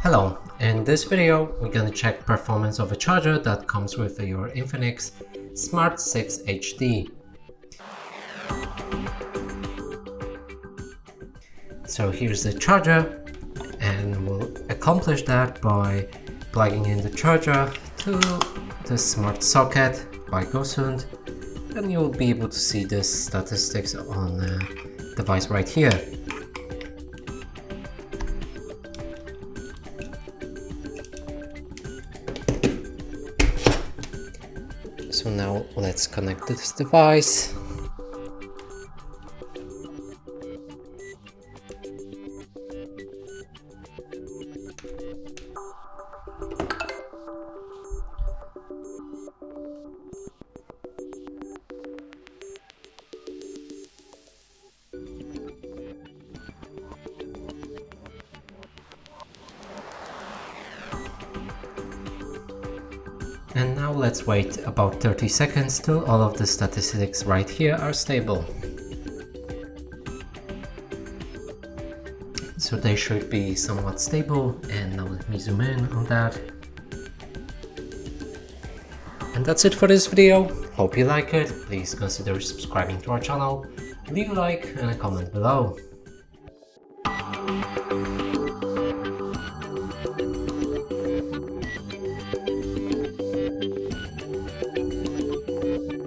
Hello, in this video we're gonna check performance of a charger that comes with your Infinix Smart 6 HD. So here's the charger, and we'll accomplish that by plugging in the charger to the smart socket by GoSund, and you'll be able to see the statistics on the device right here. So now let's connect this device. And now let's wait about 30 seconds till all of the statistics right here are stable. So they should be somewhat stable, and now let me zoom in on that. And that's it for this video. Hope you like it. Please consider subscribing to our channel, leave a like and a comment below.